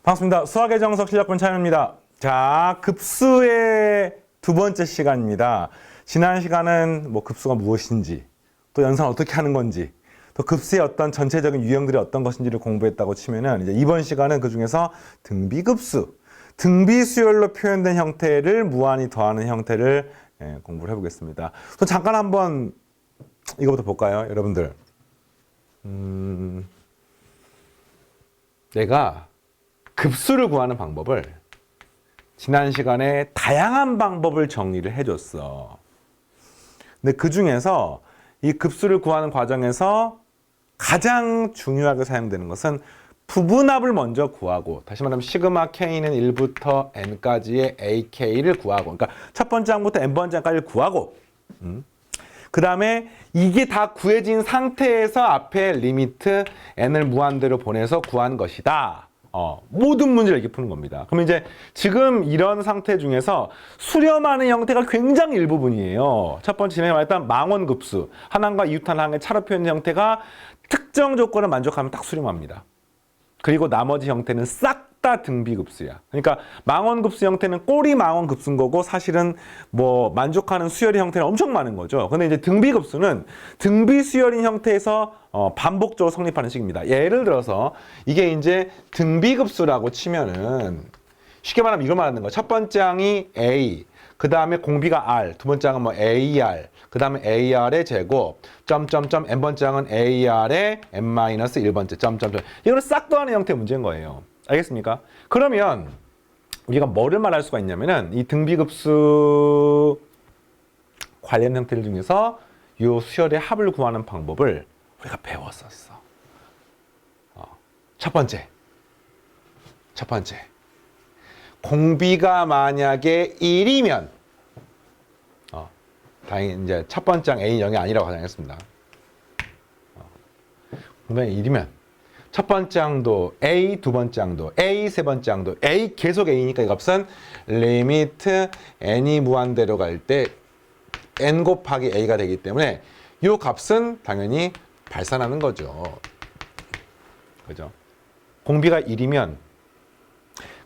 반갑습니다. 수학의 정석 실력분 차현입니다. 자, 급수의 두 번째 시간입니다. 지난 시간은 급수가 무엇인지, 또 연산 어떻게 하는 건지, 또 급수의 어떤 전체적인 유형들이 어떤 것인지를 공부했다고 치면은 이제 이번 시간은 그 중에서 등비급수, 등비수열로 표현된 형태를 무한히 더하는 형태를 공부를 해보겠습니다. 또 잠깐 한번 이거부터 볼까요, 여러분들? 내가 급수를 구하는 방법을 지난 시간에 다양한 방법을 정리를 해줬어. 근데 그 중에서 이 급수를 구하는 과정에서 가장 중요하게 사용되는 것은 부분합을 먼저 구하고, 다시 말하면 시그마 k는 1부터 n까지의 ak를 구하고, 그러니까 첫 번째 항부터 n번째 항까지를 구하고, 그 다음에 이게 다 구해진 상태에서 앞에 리미트 n을 무한대로 보내서 구한 것이다. 모든 문제를 이렇게 푸는 겁니다. 그럼 이제 지금 이런 상태 중에서 수렴하는 형태가 굉장히 일부분이에요. 첫 번째 진행해 말했던 망원급수, 한항과 이웃한항의 차로 표현 형태가 특정 조건을 만족하면 딱 수렴합니다. 그리고 나머지 형태는 싹 다 등비급수야. 그러니까 망원급수 형태는 꼬리 망원급수인 거고, 사실은 만족하는 수열의 형태는 엄청 많은 거죠. 근데 이제 등비급수는 등비수열인 형태에서 반복적으로 성립하는 식입니다. 예를 들어서 이게 이제 등비급수라고 치면은 쉽게 말하면 이걸 말하는 거예요. 첫 번째 항이 A, 그 다음에 공비가 R, 두 번째 항은 AR, 그 다음에 AR의 제곱, 점점점, n번째 항은 AR의 n-1번째, 점점점. 이거는 싹 더하는 형태의 문제인 거예요. 알겠습니까? 그러면 우리가 뭐를 말할 수가 있냐면은 이 등비급수 관련 형태들 중에서 이 수열의 합을 구하는 방법을 우리가 배웠었어. 첫 번째. 공비가 만약에 1이면, 다행히 이제 첫 번째 항 A 0이 아니라고 가정했습니다. 공비가 1이면 첫 번째 항도 A, 두 번째 항도 A, 세 번째 항도 A, 계속 A니까 이 값은 리미트 n이 무한대로 갈 때 n 곱하기 A가 되기 때문에 이 값은 당연히 발산하는 거죠. 그죠? 공비가 1이면,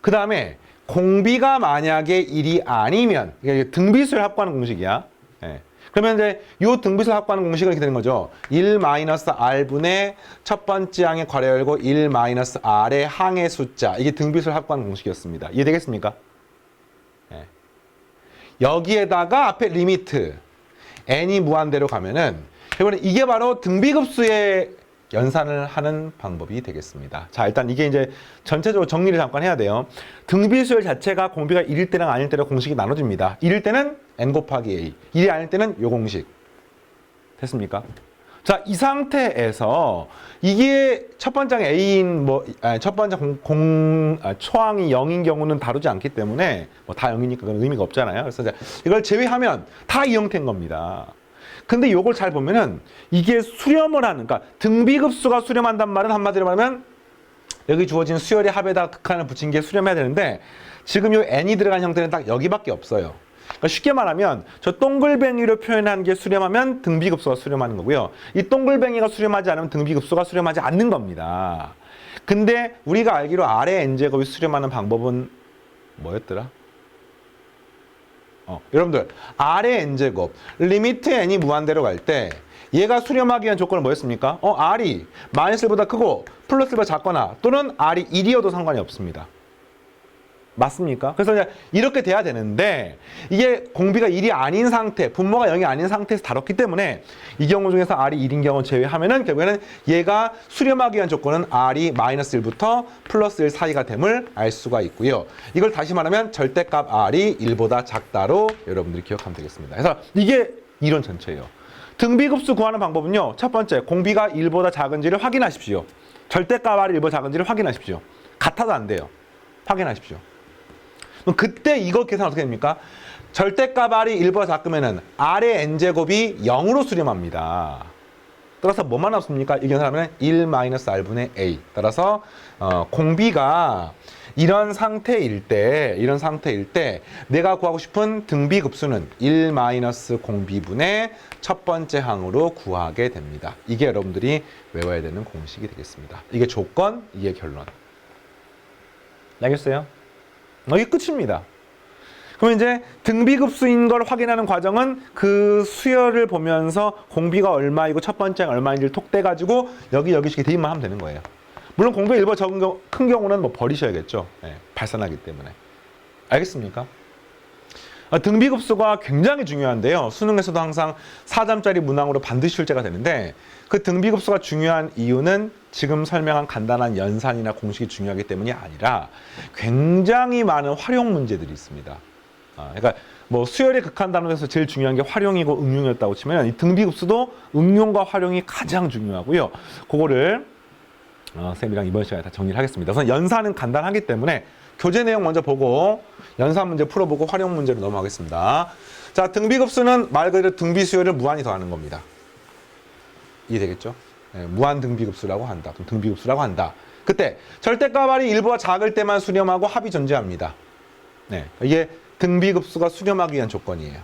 그 다음에 공비가 만약에 1이 아니면, 이게 등비수열 합구하는 공식이야. 그러면 이제 이 등비수열 합구하는 공식은 이렇게 되는 거죠. 1-r분의 첫 번째 항의 괄호 열고 1-r의 항의 숫자. 이게 등비수열 합구하는 공식이었습니다. 이해되겠습니까? 여기에다가 앞에 리미트 n이 무한대로 가면은 이게 바로 등비급수의 연산을 하는 방법이 되겠습니다. 자, 일단 이게 이제 전체적으로 정리를 잠깐 해야 돼요. 등비수열 자체가 공비가 1일 때랑 아닐 때로 공식이 나눠집니다. 1일 때는 n 곱하기 a, 1이 아닐 때는 요 공식. 됐습니까? 자, 이 상태에서 이게 첫 번째 A인 첫 번째 초항이 0인 경우는 다루지 않기 때문에 다 0이니까 그건 의미가 없잖아요. 그래서 이제 이걸 제외하면 다 이 형태인 겁니다. 근데 요걸 잘 보면은 이게 수렴을 하는, 그러니까 등비급수가 수렴한단 말은 한마디로 말하면 여기 주어진 수열의 합에다가 극한을 붙인 게 수렴해야 되는데, 지금 요 n이 들어간 형태는 딱 여기밖에 없어요. 그러니까 쉽게 말하면 저 동글뱅이로 표현한 게 수렴하면 등비급수가 수렴하는 거고요. 이 동글뱅이가 수렴하지 않으면 등비급수가 수렴하지 않는 겁니다. 근데 우리가 알기로 R의 n제곱이 수렴하는 방법은 뭐였더라? 여러분들, R의 n제곱, 리미트 n이 무한대로 갈 때 얘가 수렴하기 위한 조건은 뭐였습니까? R이 -1보다 크고 플러스 1보다 작거나, 또는 R이 1이어도 상관이 없습니다. 맞습니까? 그래서 이제 이렇게 돼야 되는데, 이게 공비가 1이 아닌 상태, 분모가 0이 아닌 상태에서 다뤘기 때문에 이 경우 중에서 R이 1인 경우 제외하면은 결국에는 얘가 수렴하기 위한 조건은 R이 -1부터 플러스 1 사이가 됨을 알 수가 있고요. 이걸 다시 말하면 절대값 R이 1보다 작다로 여러분들이 기억하면 되겠습니다. 그래서 이게 이론 전체예요. 등비급수 구하는 방법은요, 첫 번째, 공비가 1보다 작은지를 확인하십시오. 절대값 R이 1보다 작은지를 확인하십시오. 같아도 안 돼요. 확인하십시오. 그럼 그때 이거 계산 어떻게 됩니까? 절대값 R이 1보다 작으면은 R의 n제곱이 0으로 수렴합니다. 따라서 뭐만 없습니까? 이 계산하면 1-r분의 a. 따라서 공비가 이런 상태일 때 내가 구하고 싶은 등비급수는 1-공비분의 첫 번째 항으로 구하게 됩니다. 이게 여러분들이 외워야 되는 공식이 되겠습니다. 이게 조건, 이게 결론. 알겠어요? 이게 끝입니다. 그럼 이제 등비급수인 걸 확인하는 과정은 그 수열을 보면서 공비가 얼마이고 첫 번째가 얼마인지를 톡 떼가지고 여기씩 대입만 하면 되는 거예요. 물론 공비 일부 적은 큰 경우는 뭐 버리셔야겠죠. 네, 발산하기 때문에. 알겠습니까? 등비급수가 굉장히 중요한데요. 수능에서도 항상 4점짜리 문항으로 반드시 출제가 되는데 그 등비급수가 중요한 이유는 지금 설명한 간단한 연산이나 공식이 중요하기 때문이 아니라 굉장히 많은 활용 문제들이 있습니다. 그러니까 뭐 수열의 극한 단원에서 제일 중요한 게 활용이고 응용이었다고 치면 이 등비급수도 응용과 활용이 가장 중요하고요. 그거를 쌤이랑 이번 시간에 다 정리를 하겠습니다. 우선 연산은 간단하기 때문에 교재 내용 먼저 보고 연산 문제 풀어보고 활용 문제로 넘어가겠습니다. 자, 등비급수는 말 그대로 등비 수열을 무한히 더하는 겁니다. 이해되겠죠? 네, 무한 등비급수라고 한다. 그럼 등비급수라고 한다. 그때 절대값이 일부가 작을 때만 수렴하고 합이 존재합니다. 네, 이게 등비급수가 수렴하기 위한 조건이에요.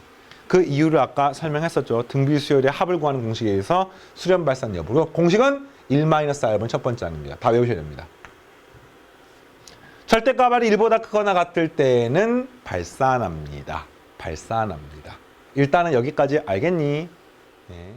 그 이유를 아까 설명했었죠. 등비수열의 합을 구하는 공식에 의해서 수렴 발산 여부로 공식은 1-r번 첫 번째 항입니다. 다 외우셔야 됩니다. 절대값이 1보다 크거나 같을 때는 발산합니다. 발산합니다. 일단은 여기까지 알겠니? 네.